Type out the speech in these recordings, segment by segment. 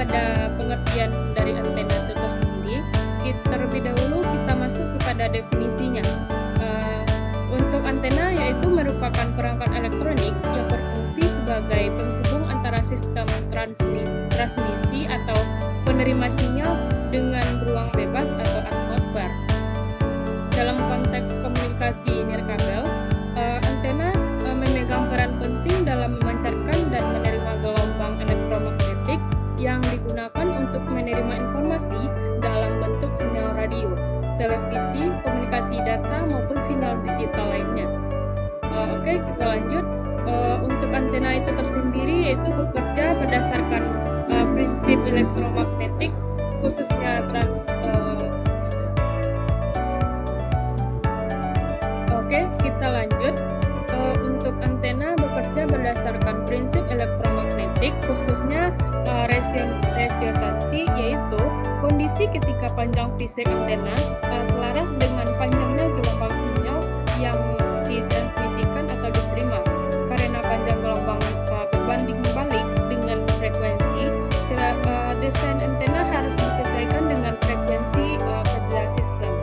kepada pengertian dari antena itu tersendiri, terlebih dahulu kita masuk kepada definisinya. Untuk antena yaitu merupakan perangkat elektronik yang berfungsi sebagai penghubung antara sistem transmisi atau penerima sinyal dengan ruang bebas atau atmosfer. Dalam konteks komunikasi nirkabel, antena memegang peran penting dalam memancarkan dan menerima gelombang elektromagnetik yang digunakan untuk menerima informasi dalam bentuk sinyal radio, televisi, komunikasi data, maupun sinyal digital lainnya. Oke, kita lanjut. Untuk antena itu tersendiri yaitu bekerja berdasarkan prinsip elektromagnetik, khususnya Oke, kita lanjut. Untuk antena bekerja berdasarkan prinsip elektromagnetik, khususnya resonansi, yaitu kondisi ketika panjang fisik antena selaras dengan panjangnya gelombang sinyal yang ditransmisikan atau diterima. Karena panjang gelombang berbanding balik dengan frekuensi, desain antena harus disesuaikan dengan frekuensi kerja sistem.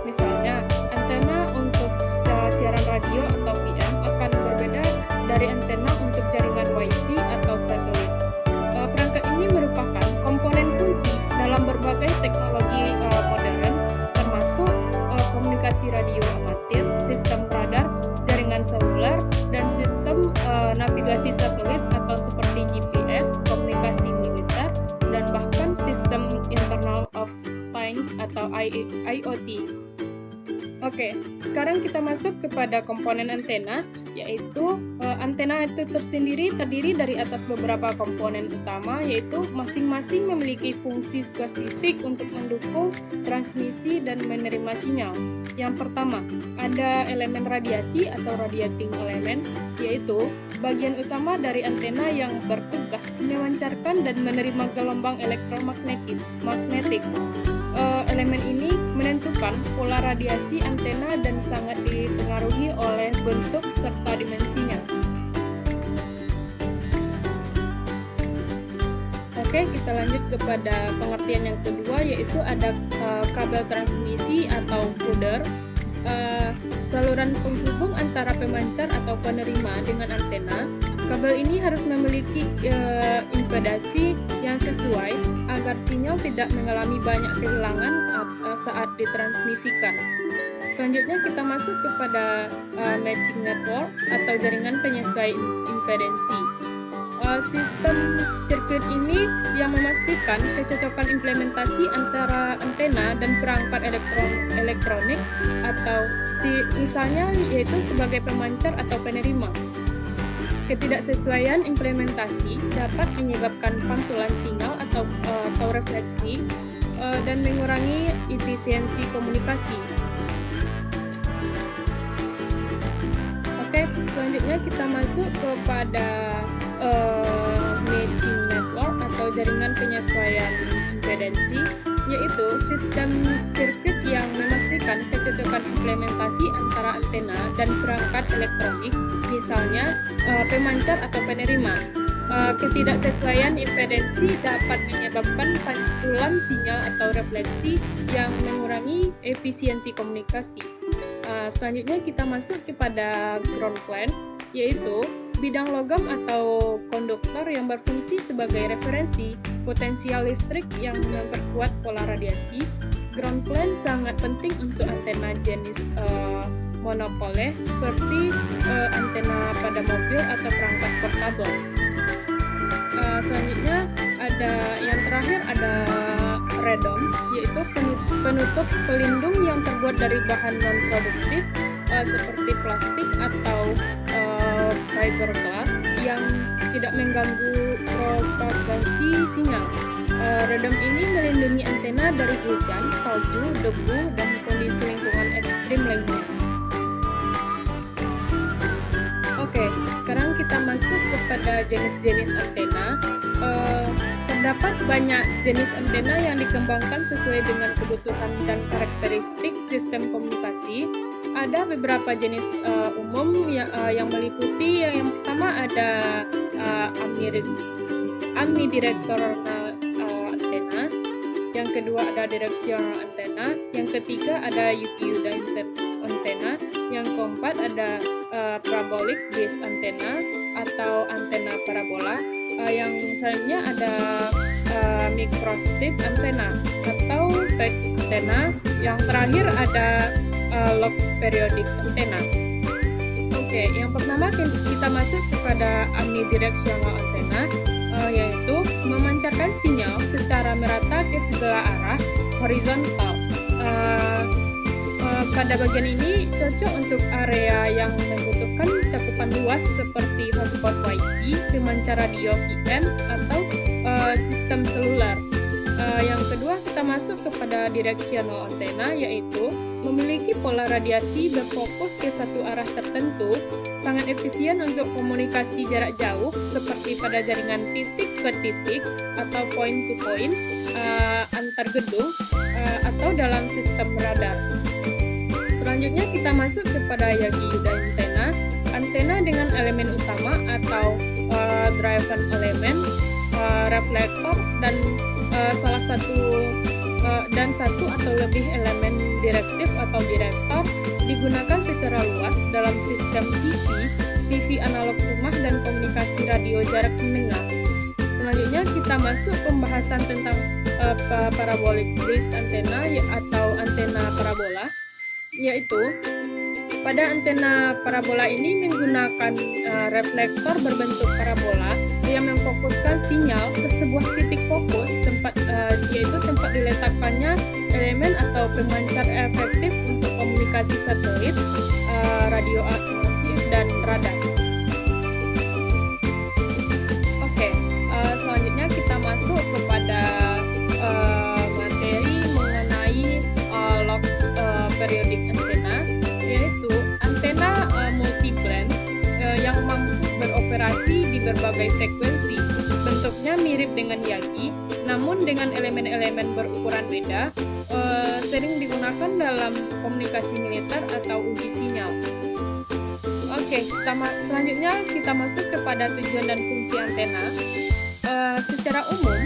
Misalnya, antena untuk siaran radio atau PM akan berbeda dari antena untuk jaringan Wi-Fi atau satelit. Perangkat ini merupakan komponen kunci dalam berbagai teknologi modern, termasuk komunikasi radio amatir, sistem radar, jaringan seluler, dan sistem navigasi satelit atau seperti GPS, komunikasi militer, dan bahkan sistem internal of things atau IoT. Oke, sekarang kita masuk kepada komponen antena, yaitu antena itu tersendiri terdiri dari atas beberapa komponen utama, yaitu masing-masing memiliki fungsi spesifik untuk mendukung transmisi dan menerima sinyal. Yang pertama, ada elemen radiasi atau radiating element, yaitu bagian utama dari antena yang bertugas memancarkan dan menerima gelombang elektromagnetik. Elemen ini menentukan pola radiasi antena dan sangat dipengaruhi oleh bentuk serta dimensinya. Oke, kita lanjut kepada pengertian yang kedua, yaitu ada kabel transmisi atau feeder. Saluran penghubung antara pemancar atau penerima dengan antena. Kabel ini harus memiliki impedasi yang sesuai agar sinyal tidak mengalami banyak kehilangan saat ditransmisikan. Selanjutnya kita masuk kepada matching network atau jaringan penyesuaian impedansi. Sistem sirkuit ini yang memastikan kecocokan implementasi antara antena dan perangkat elektronik atau misalnya yaitu sebagai pemancar atau penerima. Ketidaksesuaian implementasi dapat menyebabkan pantulan sinyal atau refleksi dan mengurangi efisiensi komunikasi. Oke, selanjutnya kita masuk kepada matching network atau jaringan penyesuaian impedansi, yaitu sistem sirkuit yang memastikan kecocokan implementasi antara antena dan perangkat elektronik, misalnya pemancar atau penerima. Ketidaksesuaian impedansi dapat menyebabkan pantulan sinyal atau refleksi yang mengurangi efisiensi komunikasi. Selanjutnya kita masuk kepada ground plane, yaitu bidang logam atau konduktor yang berfungsi sebagai referensi potensial listrik yang memperkuat pola radiasi. Ground plane sangat penting untuk antena jenis monopole seperti antena pada mobil atau perangkat portabel. Selanjutnya yang terakhir ada redom, yaitu penutup pelindung yang terbuat dari bahan non-produktif seperti plastik atau fiberglass yang tidak mengganggu propagasi sinyal. Redom ini melindungi antena dari hujan, salju, debu, dan kondisi lingkungan ekstrim lainnya. Oke, sekarang kita masuk kepada jenis-jenis antena. Terdapat banyak jenis antena yang dikembangkan sesuai dengan kebutuhan dan karakteristik sistem komunikasi. Ada beberapa jenis umum yang meliputi yang pertama ada omnidirectional yang kedua ada directional antena, yang ketiga ada UPU antena, yang keempat ada parabolic dish antena atau antena parabola, yang selanjutnya ada microstrip antena atau PEG antena, yang terakhir ada low periodic antena. Oke, yang pertama kita masuk kepada omnidirectional antena, yaitu memancarkan sinyal secara merata ke segala arah horizontal. Pada bagian ini cocok untuk area yang membutuhkan cakupan luas seperti hotspot WiFi, pemancar radio FM, atau sistem seluler. Yang kedua kita masuk kepada directional antena, yaitu memiliki pola radiasi berfokus ke satu arah tertentu, sangat efisien untuk komunikasi jarak jauh seperti pada jaringan titik ke titik atau point to point, antar gedung, atau dalam sistem radar. Selanjutnya kita masuk kepada Yagi-Uda antena dengan elemen utama atau driven element, reflektor, dan satu atau lebih elemen direktif atau direktor digunakan secara luas dalam sistem TV analog rumah, dan komunikasi radio jarak menengah. Selanjutnya kita masuk pembahasan tentang parabolic dish antena atau antena parabola, yaitu pada antena parabola ini menggunakan reflektor berbentuk parabola yang memfokuskan sinyal ke sebuah titik fokus, yaitu tempat diletakkannya elemen atau pemancar efektif untuk komunikasi satelit, radio aktif, dan radar. Oke, selanjutnya kita masuk kepada materi mengenai low periodic antena, yaitu antena multiband yang mampu beroperasi di berbagai frekuensi. Bentuknya mirip dengan Yagi, namun dengan elemen-elemen berukuran beda, sering digunakan dalam komunikasi militer atau uji sinyal. Oke, selanjutnya kita masuk kepada tujuan dan fungsi antena. Secara umum,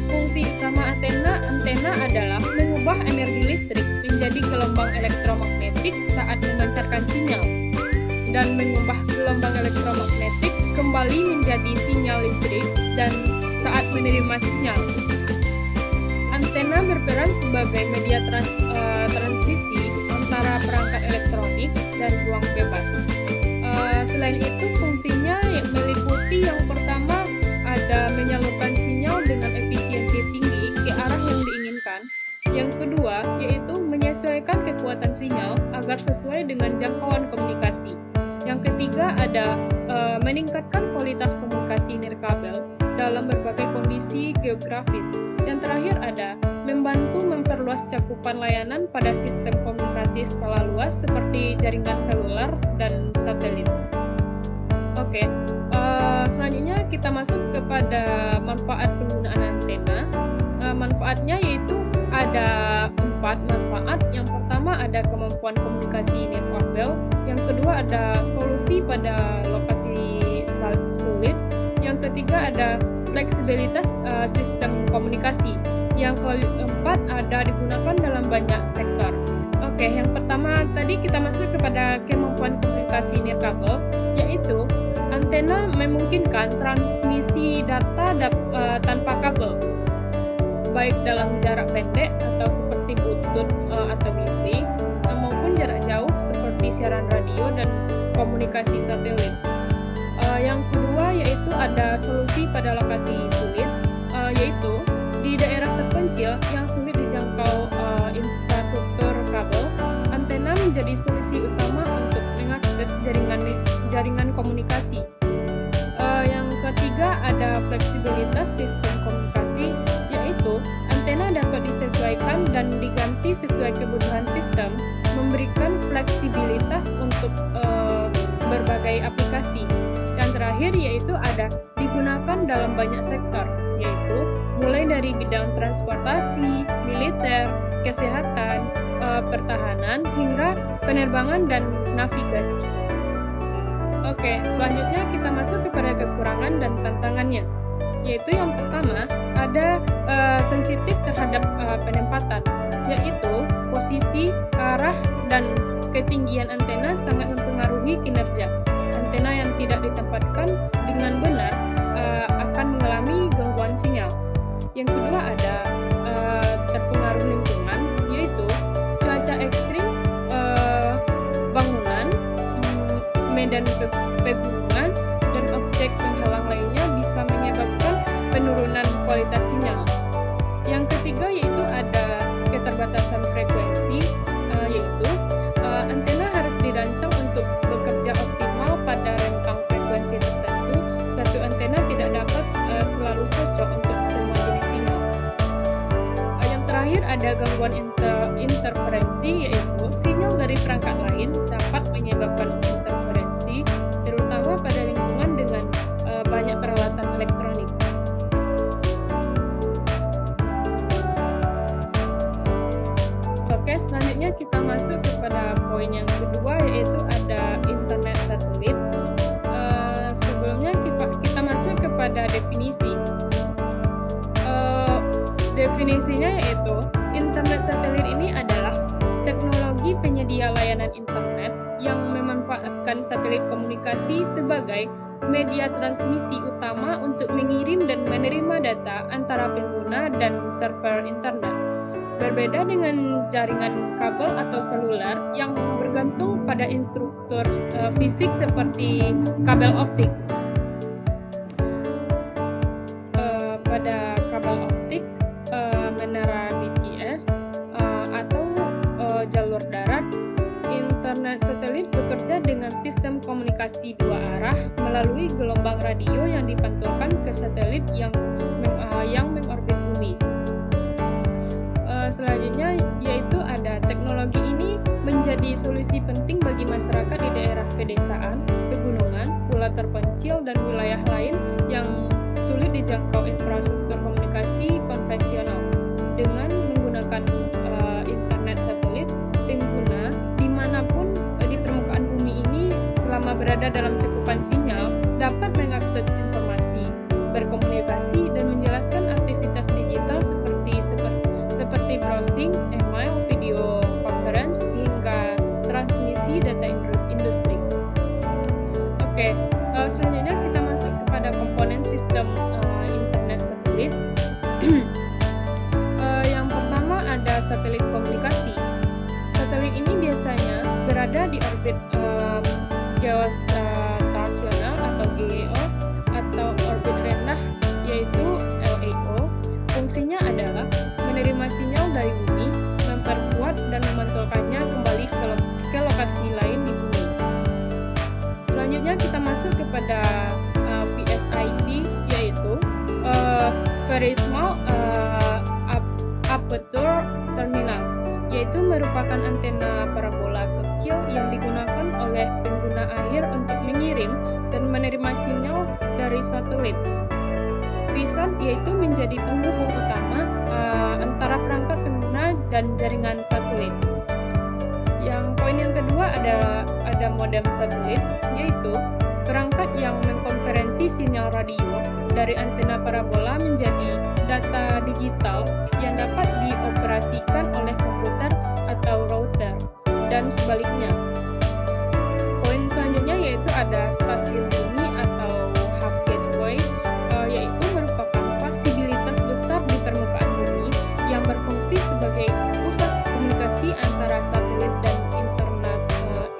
fungsi utama antena adalah mengubah energi listrik menjadi gelombang elektromagnetik saat memancarkan sinyal, dan mengubah gelombang elektromagnetik kembali menjadi sinyal listrik dan saat menerima sinyal. Antena berperan sebagai media transisi antara perangkat elektronik dan ruang bebas. Selain itu, fungsinya meliputi yang pertama ada menyalurkan sinyal dengan efisiensi tinggi ke arah yang diinginkan. Yang kedua yaitu menyesuaikan kekuatan sinyal agar sesuai dengan jangkauan komunikasi. Yang ketiga ada meningkatkan kualitas komunikasi nirkabel dalam berbagai kondisi geografis. Yang terakhir ada membantu memperluas cakupan layanan pada sistem komunikasi skala luas seperti jaringan seluler dan satelit. Oke, selanjutnya kita masuk kepada manfaat penggunaan antena. Manfaatnya yaitu ada 4 manfaat. Yang pertama ada kemampuan komunikasi nirkabel. Yang kedua ada solusi pada lokasi sulit. Yang ketiga ada fleksibilitas sistem komunikasi. Yang keempat ada digunakan dalam banyak sektor. Oke, yang pertama tadi kita masuk kepada kemampuan komunikasi nirkabel, yaitu antena memungkinkan transmisi data tanpa kabel, baik dalam jarak pendek atau seperti Bluetooth atau Wi-Fi, maupun jarak jauh seperti siaran radio dan komunikasi satelit. Yang kedua yaitu ada solusi pada lokasi sulit, yaitu di daerah terpencil yang sulit dijangkau infrastruktur kabel, antena menjadi solusi utama untuk mengakses jaringan komunikasi. Yang ketiga ada fleksibilitas sistem komunikasi, yaitu antena dapat disesuaikan dan diganti sesuai kebutuhan sistem, memberikan fleksibilitas untuk berbagai aplikasi. Yang terakhir yaitu ada digunakan dalam banyak sektor, yaitu mulai dari bidang transportasi, militer, kesehatan, pertahanan, hingga penerbangan dan navigasi. Oke, selanjutnya kita masuk kepada kekurangan dan tantangannya, yaitu yang pertama ada sensitif terhadap penempatan, yaitu posisi, arah, dan ketinggian antena sangat mempengaruhi kinerja. Antena yang tidak ditempatkan dengan benar akan mengalami gangguan sinyal. Yang kedua ada terpengaruh lingkungan, yaitu cuaca ekstrim, bangunan, medan pegunungan, dan objek penghalang lainnya bisa menyebabkan penurunan kualitas sinyal. Yang ketiga yaitu ada keterbatasan frekuensi, yaitu antena harus dirancang untuk bekerja optimal pada rentang frekuensi tertentu. Satu antena tidak dapat selalu cocok untuk semua jenis sinyal. Yang terakhir ada gangguan interferensi, yaitu sinyal dari perangkat lain dapat menyebabkan interferensi, terutama pada lingkungan dengan banyak peralatan elektronik. Oke, selanjutnya kita masuk kepada poin yang kedua, yaitu ada internet satelit. Sebelumnya kita masuk kepada definisi. Definisinya yaitu internet satelit ini adalah teknologi penyedia layanan internet yang memanfaatkan satelit komunikasi sebagai media transmisi utama untuk mengirim dan menerima data antara pengguna dan server internet. Berbeda dengan jaringan kabel atau seluler yang bergantung pada instruktur fisik seperti kabel optik. Pada kabel optik, menara BTS, atau jalur darat, internet satelit bekerja dengan sistem komunikasi dua arah melalui gelombang radio yang dipantulkan ke satelit yang mengorbit bumi. Selanjutnya yaitu ada teknologi ini menjadi solusi penting bagi masyarakat di daerah pedesaan, pegunungan, pulau terpencil, dan wilayah lain yang sulit dijangkau infrastruktur komunikasi konvensional. Dengan menggunakan internet satelit, pengguna dimanapun di permukaan bumi ini selama berada dalam cakupan sinyal dapat mengakses informasi, berkomunikasi, dan menjelaskan aktivitas digital seperti browsing, email, video conference, hingga transmisi data industri. Oke, selanjutnya kita masuk kepada komponen sistem internet satelit. Yang pertama ada satelit komunikasi. Satelit ini biasanya berada di orbit geostasional atau GEO atau orbit rendah, yaitu LEO. Fungsinya adalah menerima sinyal dari bumi, memperkuat dan memantulkannya kembali ke lokasi lain di bumi. Selanjutnya kita masuk kepada VSIT, yaitu Very Small Aperture Terminal, yaitu merupakan antena parabola kecil yang digunakan oleh pengguna akhir untuk mengirim dan menerima sinyal dari satelit. VSAT yaitu menjadi penghubung utama antara perangkat pengguna dan jaringan satelit. Yang poin yang kedua ada modem satelit, yaitu perangkat yang mengkonferensi sinyal radio dari antena parabola menjadi data digital yang dapat dioperasikan oleh komputer atau router, dan sebaliknya. Poin selanjutnya yaitu ada stasiun bumi atau hub gateway, yaitu merupakan fasilitas besar di permukaan bumi yang berfungsi sebagai pusat komunikasi antara satelit dan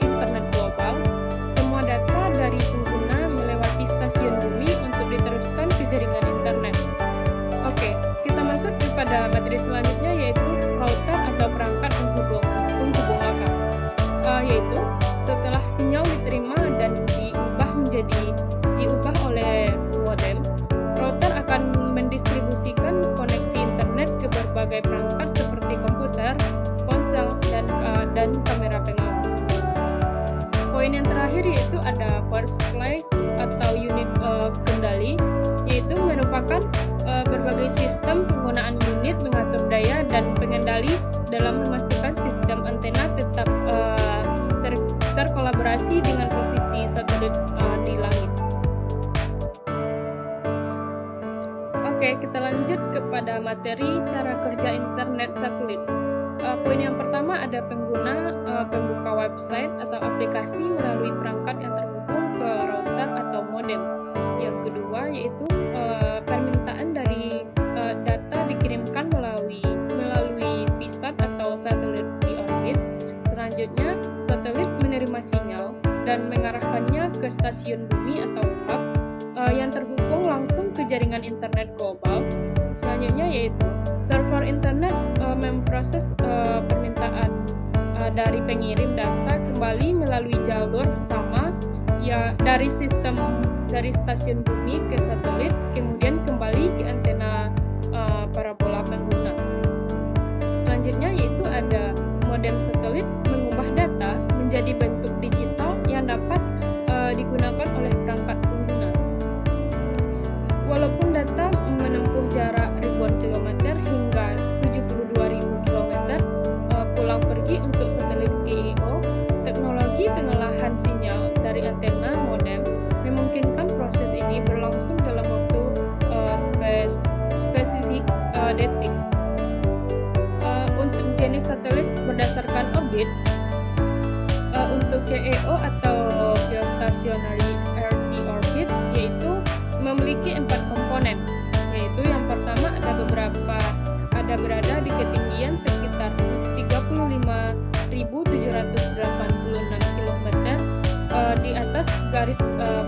internet global. Semua data dari pengguna melewati stasiun bumi untuk diteruskan ke jaringan internet. Oke, kita masuk kepada materi selanjutnya, yaitu router atau perangkat penghubung lokal. Yaitu setelah sinyal diterima dan diubah oleh modem, router akan mendistribusikan koneksi internet ke berbagai perangkat seperti komputer, ponsel, dan kamera pengawas. Poin yang terakhir yaitu ada power supply atau unit kendali, yaitu merupakan berbagai sistem penggunaan unit mengatur daya dan pengendali dalam memastikan sistem antena tetap terkolaborasi dengan posisi satelit di langit. kepada materi cara kerja internet satelit. Poin yang pertama ada pengguna pembuka website atau aplikasi melalui perangkat yang terhubung ke router atau modem. Yang kedua yaitu permintaan dari data dikirimkan melalui VSAT atau satelit di orbit. Selanjutnya, satelit menerima sinyal dan mengarahkannya ke stasiun bumi atau hub yang terhubung langsung ke jaringan internet global. Selanjutnya yaitu server internet memproses permintaan dari pengirim data kembali melalui jalur sama ya dari stasiun bumi ke satelit, kemudian kembali ke antena parabola pengguna. Selanjutnya yaitu ada modem satelit mengubah data menjadi bentuk digital yang dapat digunakan oleh perangkat pengguna. Walaupun data menempuh jarak ribuan kilometer hingga 72.000 kilometer pulang pergi untuk satelit GEO, teknologi pengolahan sinyal dari antena modem memungkinkan proses ini berlangsung dalam waktu spesifik detik. Untuk jenis satelit berdasarkan orbit, untuk GEO atau Geostationary Earth Orbit yaitu memiliki 4 komponen, yaitu yang pertama ada berada di ketinggian sekitar 35.786 km di atas garis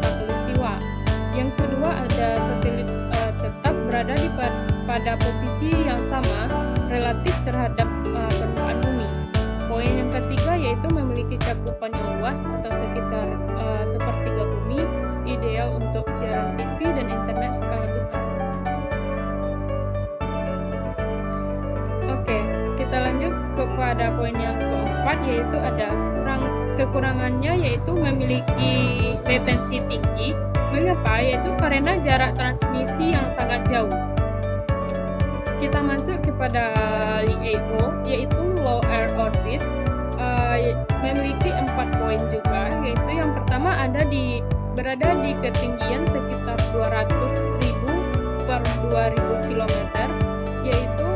khatulistiwa. Yang kedua ada satelit tetap berada pada posisi yang sama relatif terhadap permukaan bumi. Poin yang ketiga yaitu memiliki cakupan yang luas atau sekitar sepertiga bumi, ideal untuk siaran TV dan internet skala besar. Oke, kita lanjut kepada poin yang keempat yaitu ada kekurangannya yaitu memiliki latensi tinggi. Mengapa? Yaitu karena jarak transmisi yang sangat jauh. Kita masuk kepada LEO yaitu Low Earth Orbit, memiliki 4 poin juga, yaitu yang pertama berada di ketinggian sekitar 200.000 per 2.000 km, yaitu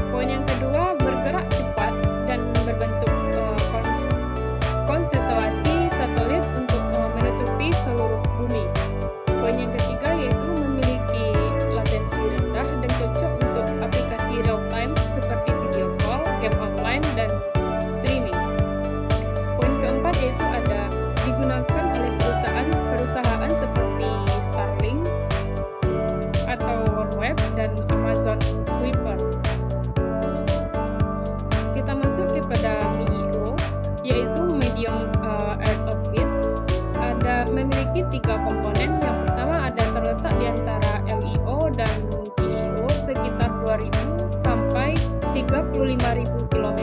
poin yang kedua bergerak cepat dan berbentuk konstelasi satelit untuk menutupi seluruh bumi. Poin yang ketiga yaitu memiliki latensi rendah dan cocok untuk aplikasi real time seperti video call, game online, dan streaming. Poin keempat yaitu digunakan oleh perusahaan seperti Starlink atau OneWeb dan Amazon Kuiper. Kita masuk kepada MEO yaitu Medium Earth Orbit. Memiliki 3 komponen. Yang pertama terletak di antara LEO dan GEO sekitar 2.000 sampai 35.000 km.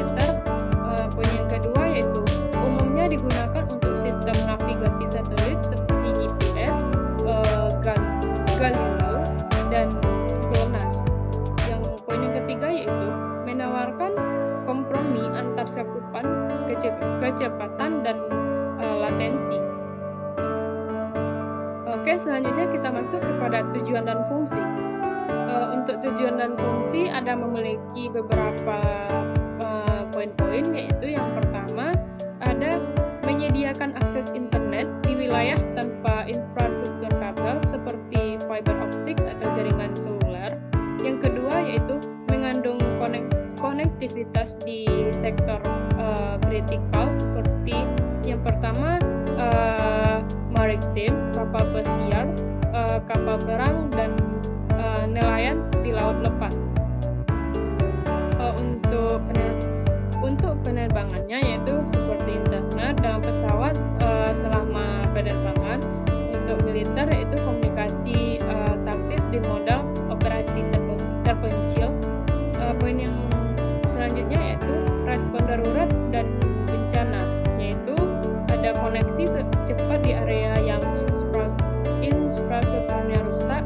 Poin yang kedua yaitu umumnya digunakan untuk sistem navigasi satelit seperti GPS, Galileo, dan GLONASS. Yang poin yang ketiga yaitu menawarkan kompromi antar cakupan, kecepatan, dan latensi. Oke, selanjutnya kita masuk kepada tujuan dan fungsi. Untuk tujuan dan fungsi memiliki beberapa poin-poin, yaitu yang pertama menyediakan akses internet di wilayah tanpa infrastruktur kabel seperti fiber optik atau jaringan seluler. Yang kedua yaitu mengandung konektivitas di sektor kritikal seperti yang pertama maritim, kapal pesiar, kapal perang, dan nelayan di laut lepas. Untuk penerbangannya yaitu seperti internet dalam pesawat selama penerbangan. Untuk militer yaitu komunikasi taktis di modal operasi terpencil. Poin yang selanjutnya yaitu respon darurat dan bencana, yaitu ada koneksi cepat di area yang infrastrukturnya rusak.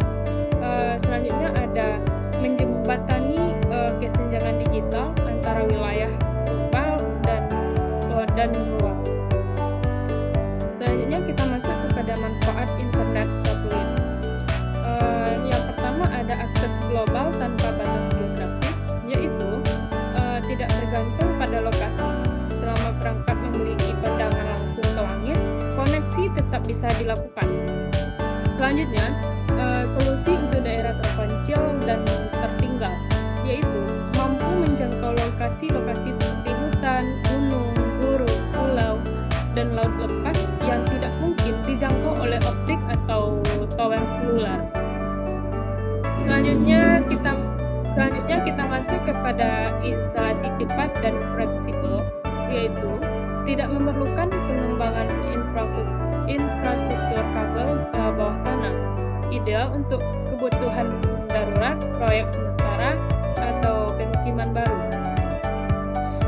Selanjutnya ada menjembatani kesenjangan digital antara wilayah global dan luar. Selanjutnya kita masuk kepada manfaat internet satelit. Yang pertama ada akses global tanpa batas geografis, yaitu tidak tergantung pada lokasi. Selama perangkat memiliki pandangan langsung ke langit, koneksi tetap bisa dilakukan. Selanjutnya, solusi untuk daerah terpencil dan tertinggal, yaitu mampu menjangkau lokasi-lokasi seperti hutan, gunung, gurun, pulau, dan laut lepas yang tidak mungkin dijangkau oleh optik atau tower seluler. Selanjutnya kita masuk kepada instalasi cepat dan fleksibel, yaitu tidak memerlukan pengembangan infrastruktur kabel bawah tanah, ideal untuk kebutuhan darurat, proyek sementara, atau pemukiman baru.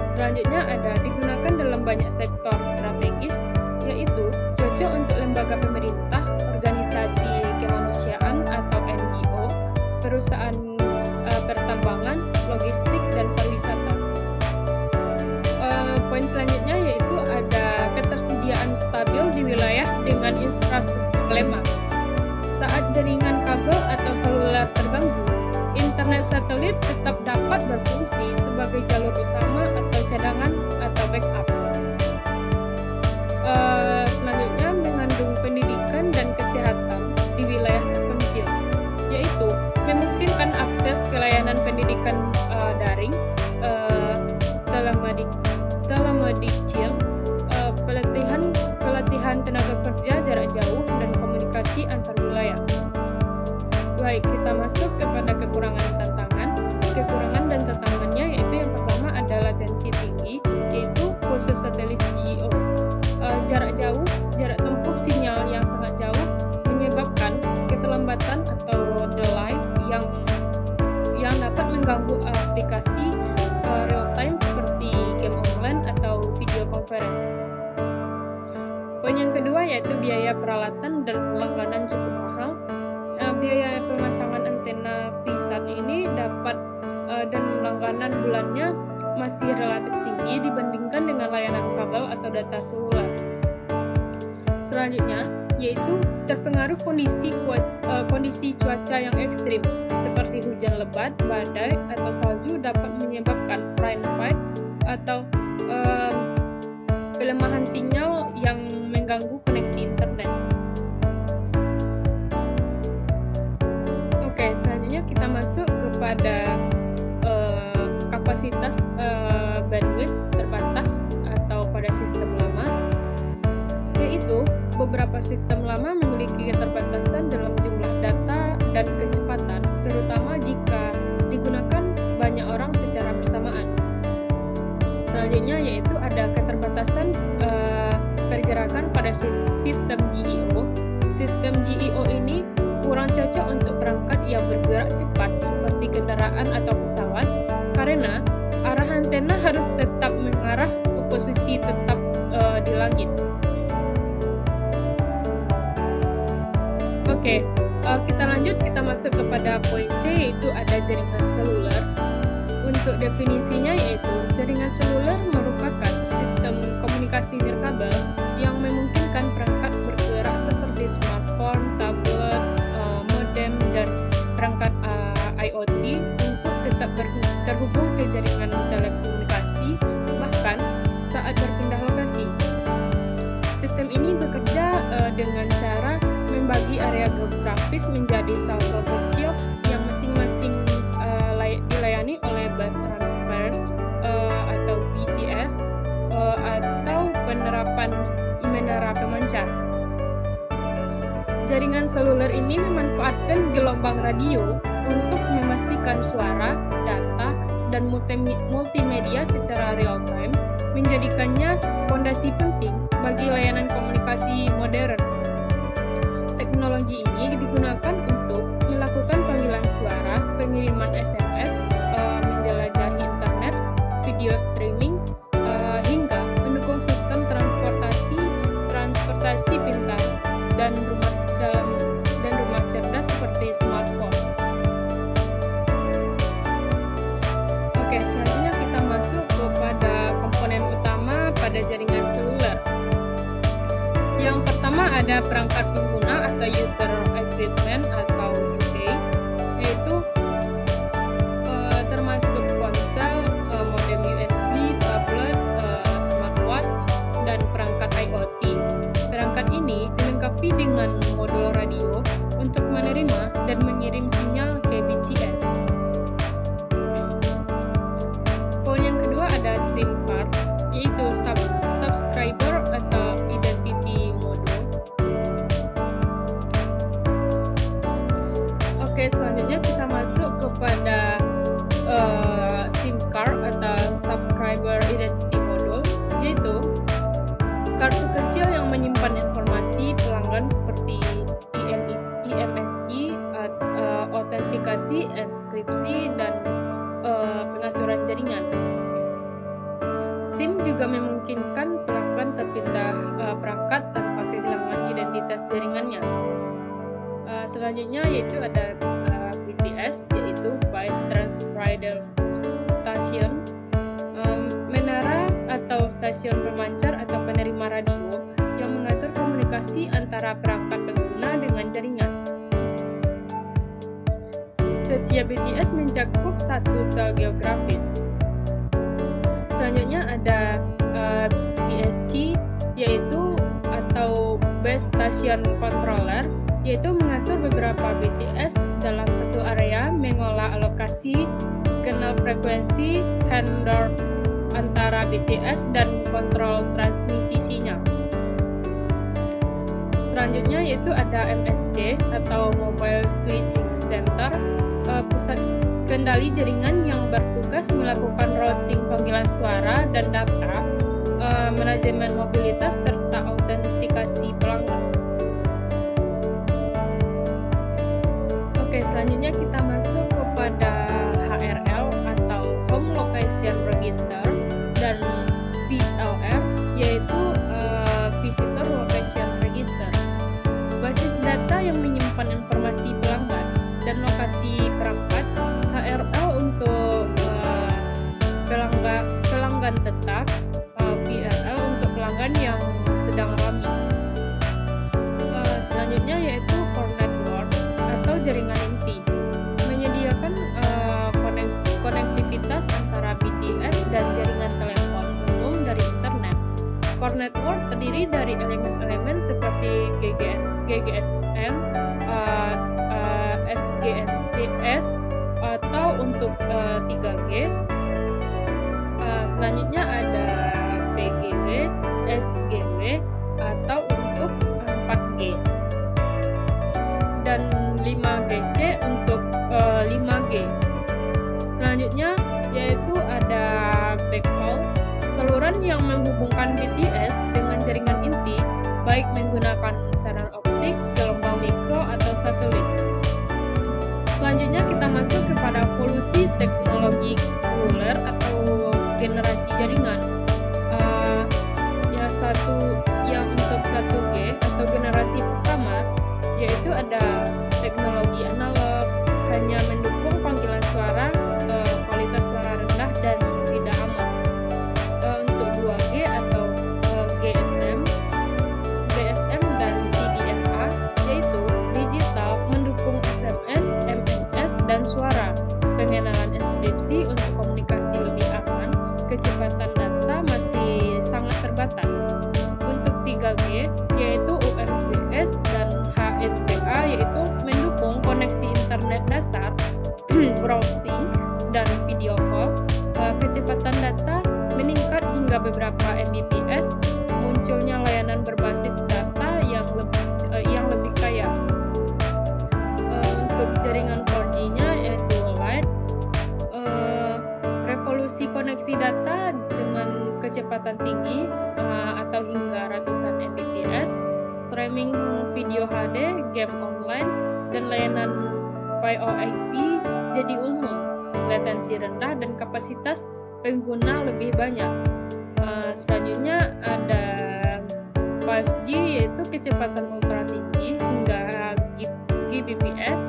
Selanjutnya digunakan dalam banyak sektor strategis, yaitu cocok untuk lembaga pemerintah, organisasi kemanusiaan atau NGO, perusahaan pertambangan, logistik, dan pariwisata. Poin selanjutnya yaitu ada ketersediaan stabil di wilayah dengan infrastruktur lemah. Saat jaringan kabel atau seluler terganggu, internet satelit tetap dapat berfungsi sebagai jalur utama atau cadangan atau backup. Selanjutnya mengandung pendidikan dan kesehatan di wilayah terpencil, yaitu memungkinkan akses ke layanan pendidikan daring, telemedicine, pelatihan tenaga kerja jarak jauh, dan komunikasi antar wilayah. Baik, kita masuk kepada kekurangan tantangan. Kekurangan dan tantangannya yaitu yang pertama ada latensi tinggi, yaitu khusus satelit GEO. Jarak tempuh sinyal yang sangat jauh menyebabkan keterlambatan atau delay yang dapat mengganggu aplikasi real time seperti game online atau video conference. Poin yang kedua yaitu biaya peralatan dan langganan cukup mahal. Biaya pemasangan antena VSAT ini dapat dan langganan bulannya masih relatif tinggi dibandingkan dengan layanan kabel atau data seluler. Selanjutnya yaitu terpengaruh kondisi cuaca yang ekstrim seperti hujan lebat, badai, atau salju dapat menyebabkan rain fight atau kelemahan sinyal yang mengganggu koneksi internet. Oke, selanjutnya kita masuk kepada kapasitas bandwidth terbatas atau pada sistem lama, yaitu beberapa sistem lama memiliki keterbatasan dalam jumlah data dan kecepatan, terutama jika digunakan banyak orang secara bersamaan. Selanjutnya yaitu ada keterbatasan pergerakan pada sistem GEO. Sistem GEO ini kurang cocok untuk perangkat yang bergerak cepat seperti kendaraan atau pesawat, karena arah antena harus tetap mengarah ke posisi tetap di langit. Oke, kita lanjut, kita masuk kepada poin C, yaitu ada jaringan seluler. Untuk definisinya yaitu jaringan seluler merupakan sistem komunikasi nirkabel yang memungkinkan perangkat bergerak seperti smartphone, tablet, modem, dan perangkat IoT untuk tetap terhubung ke jaringan telekomunikasi bahkan saat berpindah lokasi. Sistem ini bekerja dengan cara membagi area geografis menjadi saldo kecil yang masing-masing dilayani oleh bus transfer atau BTS atau penerapan menara pemancar. Jaringan seluler ini memanfaatkan gelombang radio untuk memastikan suara, data, dan multimedia secara real time, menjadikannya fondasi penting bagi layanan komunikasi modern. Teknologi ini digunakan untuk melakukan panggilan suara, pengiriman SMS, menjelajahi internet, video streaming, hingga mendukung sistem transportasi pintar dan rumah cerdas seperti smartphone. Oke, selanjutnya kita masuk kepada komponen utama pada jaringan seluler. Yang pertama ada perangkat pengguna atau user equipment atau UA, yaitu dilengkapi dengan modul radio untuk menerima dan mengirim sinyal ke BTS. Poin yang kedua ada SIM card, yaitu subscriber atau identity module. Oke, selanjutnya kita masuk kepada SIM card atau subscriber identity module, yaitu kartu kecil yang menyimpan informasi pelanggan seperti IMSI, autentikasi, inskripsi, dan pengaturan jaringan. SIM juga memungkinkan pelanggan terpindah perangkat tanpa kehilangan identitas jaringannya. Selanjutnya yaitu ada BTS, yaitu Base Transmitter Station, menara atau stasiun pemancar atau penerima radio yang mengatur komunikasi antara perangkat pengguna dengan jaringan. Setiap BTS mencakup satu sel geografis. Selanjutnya ada BSC, yaitu atau Base Station Controller, yaitu mengatur beberapa BTS dalam satu area, mengolah alokasi, kenal frekuensi, handle antara BTS, dan kontrol transmisi sinyal. Selanjutnya yaitu ada MSC atau Mobile Switching Center, pusat kendali jaringan yang bertugas melakukan routing panggilan suara dan data, manajemen mobilitas, serta autentikasi pelanggan. Oke, selanjutnya kita masuk kepada HRL atau Home Location Register dan VLR, yaitu Visitor Location Register. Basis data yang menyimpan informasi pelanggan dan lokasi perangkat. HRL untuk pelanggan tetap, VRL untuk pelanggan yang sedang roaming. Selanjutnya yaitu Core Network atau jaringan inti, menyediakan konektivitas antara BTS dan jaringan telepon umum dari internet. Core Network terdiri dari elemen-elemen seperti GGSM, SGNCS, atau untuk 3G. Selanjutnya ada PGW, SGW, atau untuk 4G, dan 5GC untuk 5G. Selanjutnya yaitu ada backhaul, saluran yang menghubungkan BTS dengan jaringan inti, baik menggunakan saluran optik, gelombang mikro, atau satelit. Selanjutnya kita masuk kepada evolusi teknologi seluler atau generasi jaringan. Yang untuk 1G atau generasi pertama, yaitu ada teknologi analog, hanya mendukung panggilan suara, kualitas suara rendah dan tidak aman. Untuk 2G atau GSM, DSM, dan CDMA, yaitu digital, mendukung SMS, MMS, dan suara, pengenalan inskripsi untuk komunikasi lebih aman, kecepatan data masih sangat terbatas. Untuk 3G, yaitu UMTS dan HSPA, yaitu mendukung koneksi internet dasar, browsing, dan video call, kecepatan data meningkat hingga beberapa Mbps, munculnya layanan berbasis data yang lebih kaya. Untuk jaringan 4G-nya yaitu Light, revolusi koneksi data dengan kecepatan tinggi atau hingga ratusan Mbps, streaming video HD, game online, dan layanan VoIP jadi umum, latensi rendah dan kapasitas pengguna lebih banyak. Selanjutnya ada 5G, yaitu kecepatan ultra tinggi hingga Gbps,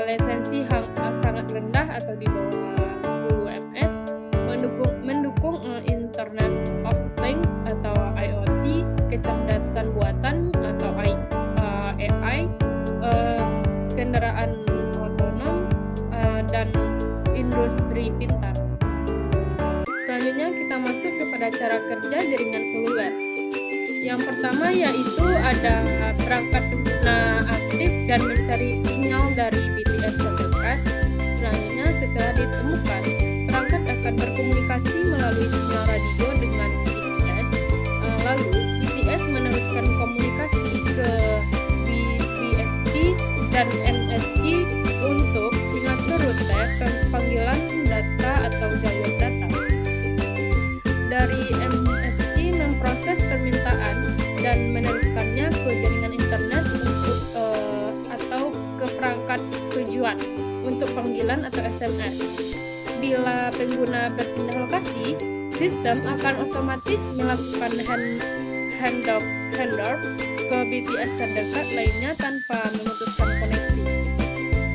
latensi sangat rendah atau di bawah 10 ms, mendukung Internet of Things atau IoT, kecerdasan buatan atau AI, kendaraan otonom, dan industri pintar. Selanjutnya kita masuk kepada cara kerja jaringan seluler, Yang pertama yaitu ada perangkat pengguna aktif dan mencari sinyal dari BTS terdekat. Selanjutnya setelah ditemukan, perangkat akan berkomunikasi melalui sinyal radio dengan BTS. Lalu BTS meneruskan komunikasi ke BBSC dan MSC untuk mengatur rute panggilan data atau jalur data. Dari MSC memproses permintaan dan meneruskannya ke jaringan internet atau ke perangkat tujuan untuk panggilan atau SMS. Bila pengguna berpindah lokasi, sistem akan otomatis melakukan handoff ke BTS terdekat lainnya tanpa memutuskan koneksi.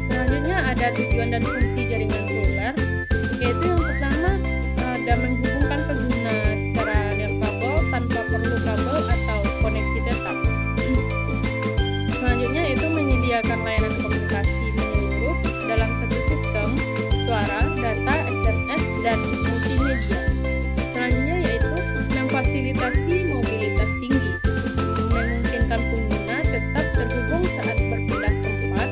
Selanjutnya ada tujuan dan fungsi jaringan seluler, yaitu yang pertama ada menghubungkan pengguna secara nirkabel tanpa perlu kabel atau koneksi tetap. Selanjutnya itu menyediakan layanan komunikasi menyeluruh dalam satu sistem suara, data, SMS, dan multimedia. Selanjutnya yaitu memfasilitasi mobilitas tinggi, memungkinkan pengguna tetap terhubung saat berpindah tempat.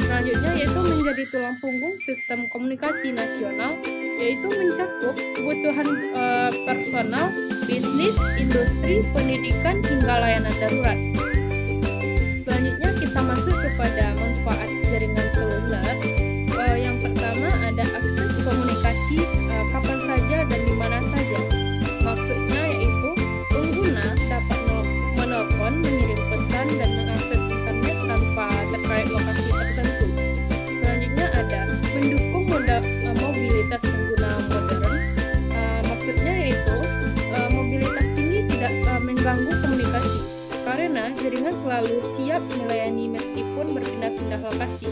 Selanjutnya yaitu menjadi tulang punggung sistem komunikasi nasional, yaitu mencakup kebutuhan personal, bisnis, industri, pendidikan, hingga layanan darurat. Selanjutnya kita masuk kepada manfaat jaringan seluler. Yang pertama ada akses komunikasi kapan saja dan di mana saja. Maksudnya yaitu pengguna dapat menelpon, mengirim pesan, dan mengakses internet tanpa terkait lokasi tertentu. Selanjutnya ada mendukung mobilitas pengguna modern. Maksudnya yaitu mobilitas tinggi tidak mengganggu komunikasi karena jaringan selalu siap melayani meskipun berpindah-pindah lokasi.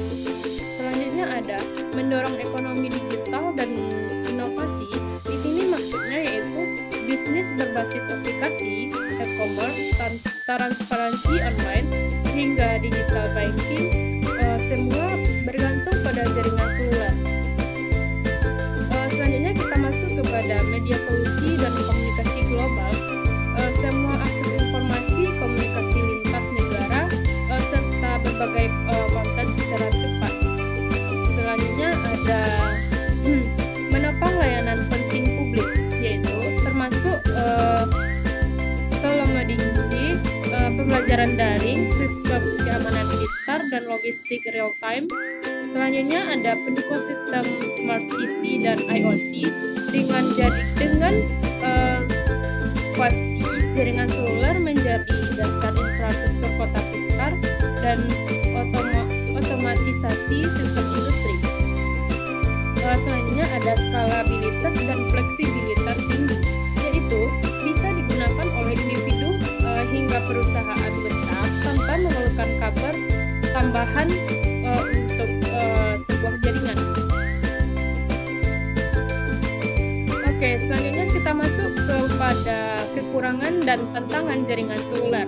Selanjutnya ada mendorong ekonomi digital dan inovasi. Di sini maksudnya yaitu bisnis berbasis aplikasi, e-commerce, transparansi online, hingga digital banking, semua bergantung pada jaringan seluler. Selanjutnya kita masuk kepada media solusi dan komunikasi global. Semua akses informasi, komunikasi lintas negara, serta berbagai konten secara cepat. Selanjutnya ada menopang layanan penting publik, yaitu termasuk telemedicine, pembelajaran daring, sistem keamanan digital, dan logistik real time. Selanjutnya ada pendukung sistem smart city dan IoT dengan 5G, jaringan seluler menjadi dasar infrastruktur kota pintar dan otomatisasi sistem industri. Selanjutnya ada skalabilitas dan fleksibilitas tinggi, yaitu bisa digunakan oleh individu hingga perusahaan besar tanpa memerlukan kabel tambahan untuk sebuah jaringan. Oke, selanjutnya kita masuk kepada kekurangan dan tantangan jaringan seluler.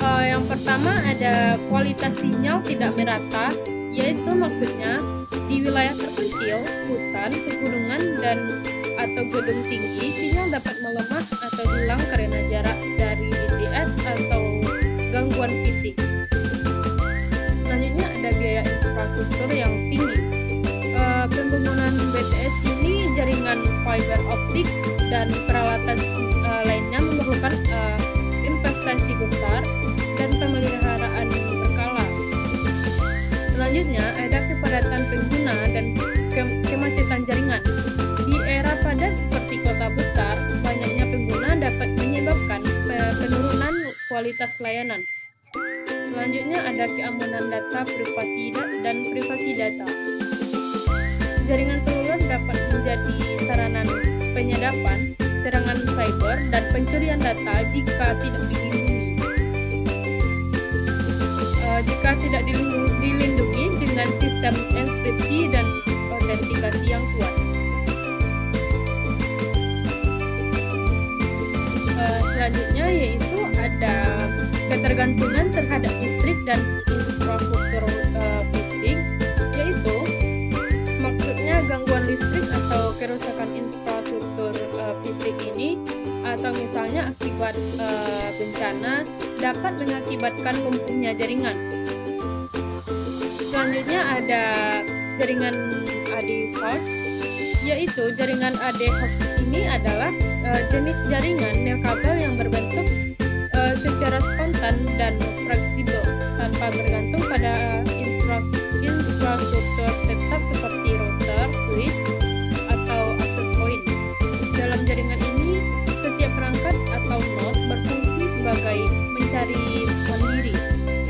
Yang pertama ada kualitas sinyal tidak merata, yaitu maksudnya di wilayah terpencil, hutan, pegunungan, dan atau gedung tinggi, sinyal dapat melemah atau hilang karena jarak dari BTS atau gangguan fisik. Selanjutnya ada biaya infrastruktur yang tinggi. Pembangunan BTS ini jaringan fiber optik dan peralatan lainnya memerlukan investasi besar dan pemeliharaan berkala. Selanjutnya ada kepadatan pengguna dan kemacetan jaringan. Di era padat seperti kota besar, banyaknya pengguna dapat menyebabkan penurunan kualitas layanan. Selanjutnya ada keamanan data dan privasi data. Jaringan seluler dapat menjadi sarana penyadapan, serangan cyber, dan pencurian data jika tidak dilindungi dengan sistem enkripsi dan autentikasi yang kuat. Selanjutnya yaitu ada ketergantungan terhadap listrik dan infrastruktur fisik, yaitu maksudnya gangguan listrik atau kerusakan infrastruktur fisik ini atau misalnya akibat bencana dapat mengakibatkan lumpuhnya jaringan. Selanjutnya ada jaringan ad hoc, yaitu jaringan ad hoc ini adalah jenis jaringan nirkabel yang berbentuk secara spontan dan fleksibel tanpa bergantung pada infrastruktur tetap seperti router, switch, atau access point. Dalam jaringan ini, setiap perangkat atau node berfungsi sebagai pencari mandiri,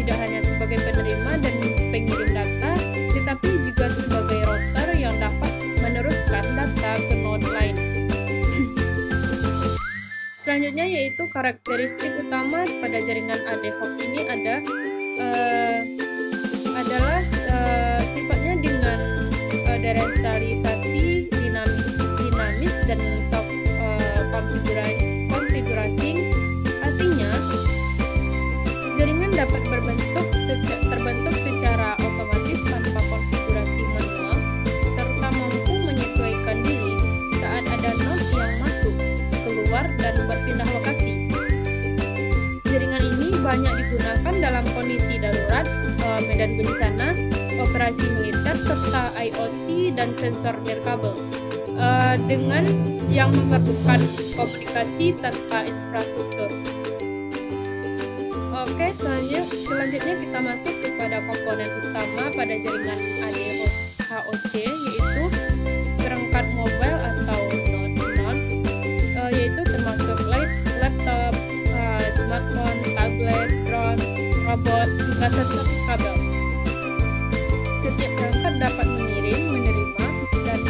tidak hanya sebagai penerima dan pengirim data, tetapi juga sebagai router yang dapat meneruskan data ke node lain. Selanjutnya yaitu karakteristik utama pada jaringan ad hoc ini adalah sifatnya dengan desentralisasi, dinamis dan soft configurating. Artinya, jaringan dapat terbentuk secara otomatis tanpa konfigurasi manual, serta mampu menyesuaikan diri saat ada node yang masuk, keluar, dan berpindah lokasi. Jaringan ini banyak digunakan dalam kondisi darurat, medan bencana, operasi militer, serta IoT dan sensor nirkabel, dengan yang memerlukan komunikasi tanpa infrastruktur. Oke, selanjutnya kita masuk kepada komponen utama pada jaringan ADHOC, yaitu perangkat mobile atau nodes, yaitu termasuk laptop, smartphone, tablet, drone, robot, hingga sensor kabel. Setiap perangkat dapat mengirim, menerima, dan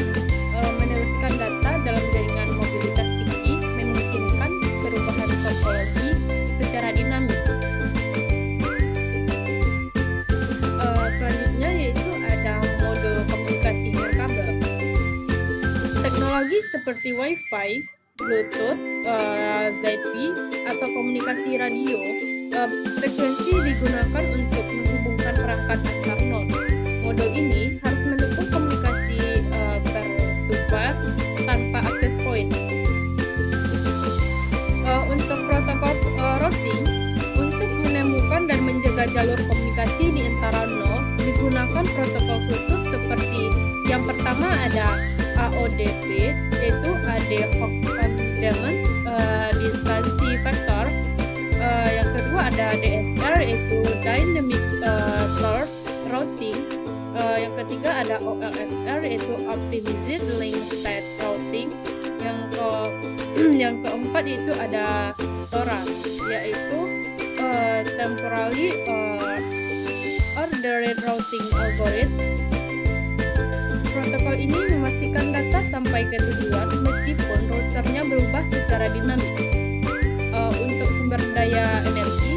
meneruskan data dalam jaringan mobilitas tinggi, memungkinkan perubahan topologi secara dinamis. Selanjutnya yaitu ada mode komunikasi nirkabel. Teknologi seperti Wi-Fi, Bluetooth, ZigBee, atau komunikasi radio frekuensi digunakan untuk menghubungkan perangkat antar node. Mode ini harus mendukung komunikasi peer-to-peer tanpa access point. Untuk protokol routing, untuk menemukan dan menjaga jalur komunikasi di antara node digunakan protokol khusus seperti yang pertama ada AODP, yaitu ad hoc distance vector. Yang kedua ada DSR, yaitu dynamic source routing. Yang ketiga ada OLSR, yaitu optimized link state routing. Yang keempat yaitu ada TORA, yaitu temporally ordered routing algorithm. Protokol ini memastikan data sampai ke tujuan meskipun routernya berubah secara dinamis. Untuk sumber daya energi,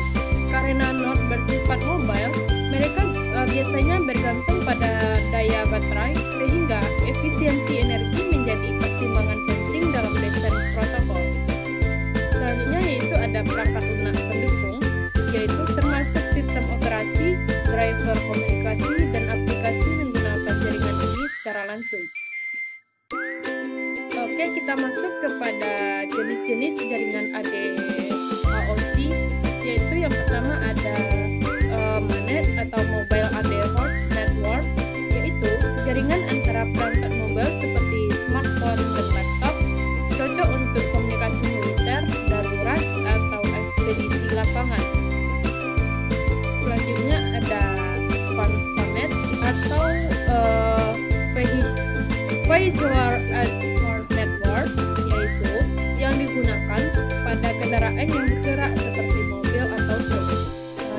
karena node bersifat mobile, mereka biasanya bergantung pada daya baterai, sehingga efisiensi energi menjadi pertimbangan penting dalam desain protokol. Selanjutnya yaitu ada perangkat lunak pendukung, yaitu termasuk sistem operasi, driver komunikasi, dan aplikasi menggunakan jaringan ini secara langsung. Oke, kita masuk kepada jenis-jenis jaringan ADHOC, yaitu yang pertama ada MANET atau Mobile ad hoc Network, yaitu jaringan antara perangkat mobile seperti smartphone dan laptop, cocok untuk komunikasi militer, darurat, atau ekspedisi lapangan. Selanjutnya ada VANET atau Visual Advanced Network, yaitu yang digunakan pada kendaraan yang bergerak seperti mobil atau truk,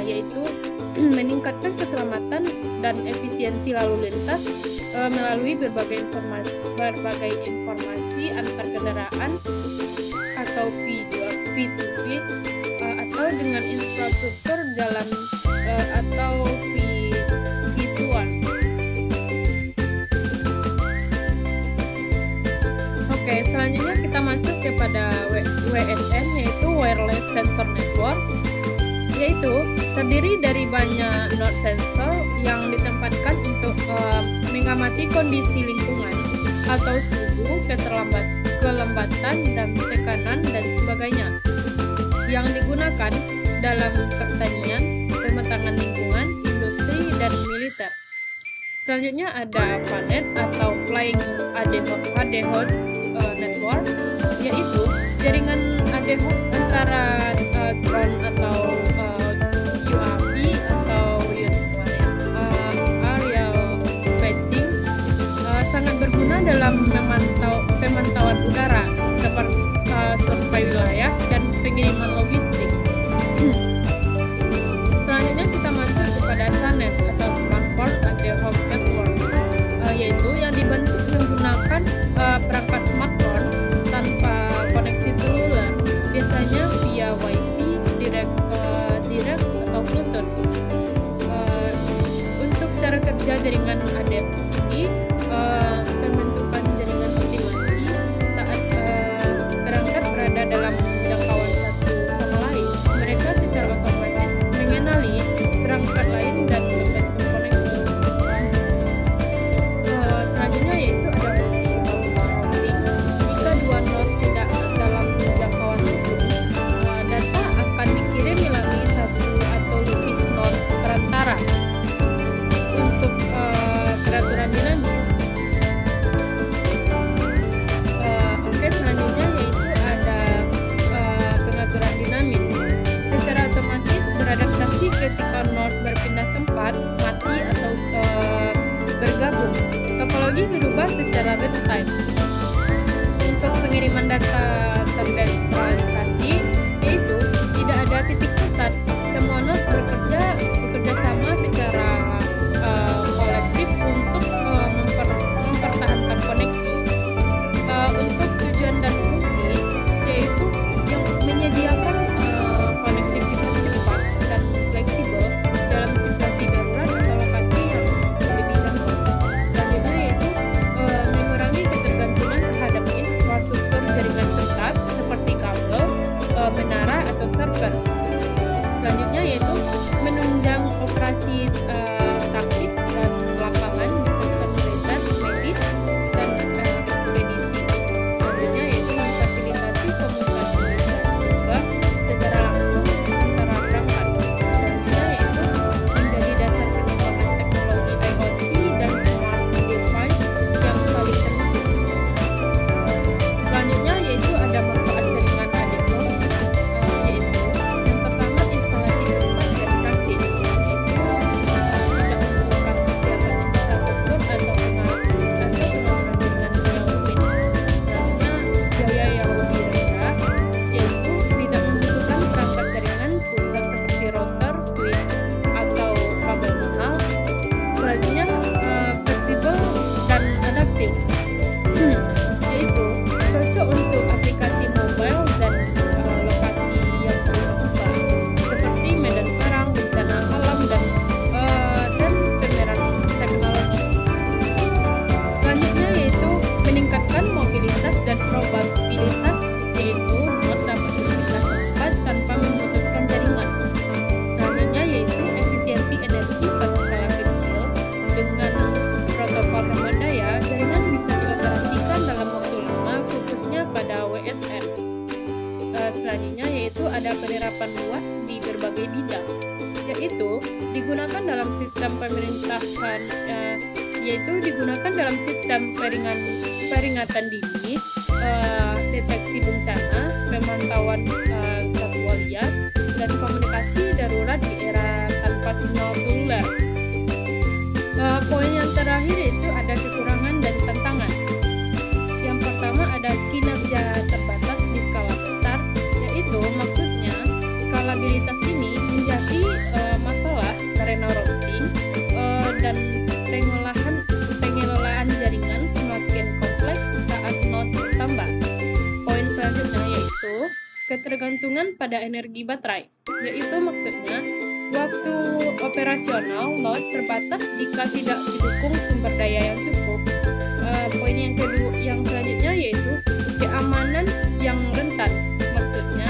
yaitu meningkatkan keselamatan dan efisiensi lalu lintas melalui berbagai informasi antar kendaraan atau V2V, atau dengan infrastruktur jalan atau V2. Oke, selanjutnya kita masuk kepada WSN, yaitu Wireless Sensor Network, yaitu terdiri dari banyak node sensor yang ditempatkan untuk mengamati kondisi lingkungan atau suhu, kelembatan dan tekanan dan sebagainya yang digunakan dalam pertanian, pematangan lingkungan, industri, dan militer. Selanjutnya ada FANET atau Flying Adenoid Network, yaitu jaringan adenoid antara drone atau UAV atau aerial paging sangat berguna dalam pemantauan udara seperti survei wilayah dan pengiriman logistik. Selanjutnya kita masuk kepada SANET atau Smartphone Adenoid Network, yaitu yang dibentuk menggunakan perangkat smartphone tanpa koneksi seluler, biasanya via Wi-Fi, direct atau Bluetooth. Untuk cara kerja jaringan ADF ini, pembentukan jaringan optimasi saat perangkat berada dalam jangkauan satu sama lain. Mereka secara otomatis mengenali perangkat lain dan membentuk koneksi. Selanjutnya yaitu ada multi-routing. Jika dua node tidak dalam jangkauan langsung, data akan dikirim melalui satu atau lebih node perantara. Untuk peraturan dinamis, selanjutnya yaitu ada pengaturan dinamis. Secara otomatis beradaptasi ketika node berpindah tempat, mati atau bergabung. Topologi berubah secara real time. Untuk pengiriman data terdesentralisasi, yaitu tidak ada titik pusat. Semua node bekerja sama secara kolektif untuk mempertahankan koneksi. Untuk tujuan dan fungsi, yaitu yang menyediakan konektivitas cepat dan fleksibel dalam situasi darurat atau lokasi yang sulit dijangkau. Selanjutnya yaitu mengurangi ketergantungan terhadap infrastruktur jaringan tetap seperti kabel, menara atau server. Selanjutnya yaitu menunjang operasi taktis dan lapangan di sektor militer, medis, dan ekspedisi. Selanjutnya yaitu memfasilitasi komunikasi berubah secara langsung antara perangkat. Selanjutnya yaitu menjadi dasar pengembangan teknologi IoT dan smart device yang saling terhubung. Selanjutnya yaitu ada manfaat jaringan ADNOR, yaitu yang pertama instalasi cepat dan praktis, yaitu tidak memerlukan persiapan infrastruktur atau pengaturan jaringan yang rumit. Selanjutnya biaya yang lebih rendah, yaitu tidak membutuhkan perangkat jaringan pusat seperti router, switch, atau kabel mahal. Selanjutnya fleksibel dan adaptif, yaitu cocok untuk aplikasi mobile dan lokasi yang berubah seperti medan perang, bencana alam, dan pameran teknologi. Selanjutnya yaitu meningkatkan mobilitas dan probabilitas, yaitu node dapat berpindah tempat tanpa memutuskan jaringan. Selanjutnya yaitu efisiensi energi pada skala kecil. Dengan protokol hemat daya, jaringan bisa dioperasikan dalam waktu lama, khususnya pada WSN. Selanjutnya yaitu ada penerapan luas di berbagai bidang, yaitu digunakan dalam sistem pemerintahan, yaitu digunakan dalam sistem peringatan dini, deteksi bencana, pemantauan satwa liar, dan komunikasi darurat di era tanpa sinyal seluler. Poin yang terakhir itu ada kekurangan dan tantangan. Yang pertama ada kinerja terbatas di skala besar, yaitu maksudnya skalabilitas ini menjadi masalah karena routing dan pengelolaan jaringan semakin kompleks saat node bertambah. Poin selanjutnya yaitu ketergantungan pada energi baterai, yaitu maksudnya waktu operasional node terbatas jika tidak didukung sumber daya yang cukup. Poin yang selanjutnya yaitu keamanan yang rentan, maksudnya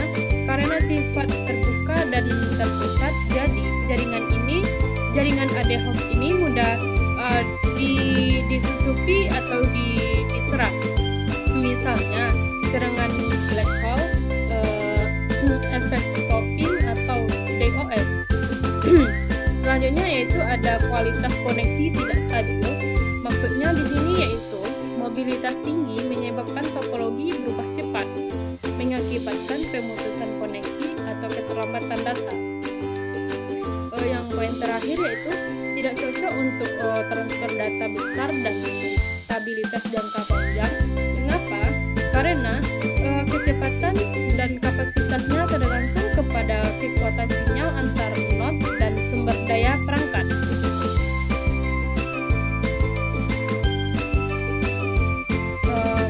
karena sifat terbuka dan terpusat, jadi jaringan ADHOC ini mudah disusupi atau diserap. Misalnya serangan black hole, efek Scooping atau DOS. Selanjutnya yaitu ada kualitas koneksi tidak stabil. Maksudnya di sini yaitu mobilitas tinggi menyebabkan topologi berubah cepat, mengakibatkan pemutusan koneksi atau keterlambatan data. Yang poin terakhir yaitu tidak cocok untuk transfer data besar dan stabilitas jangka panjang. Mengapa? Karena kecepatan dan kapasitasnya tergantung kepada kekuatan sinyal antar node dan sumber daya perangkat.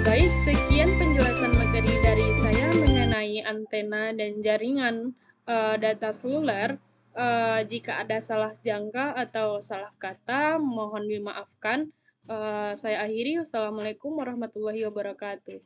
Baik, sekian penjelasan materi dari saya mengenai antena dan jaringan data seluler. Jika ada salah jangka atau salah kata, mohon dimaafkan. Saya akhiri. Wassalamualaikum warahmatullahi wabarakatuh.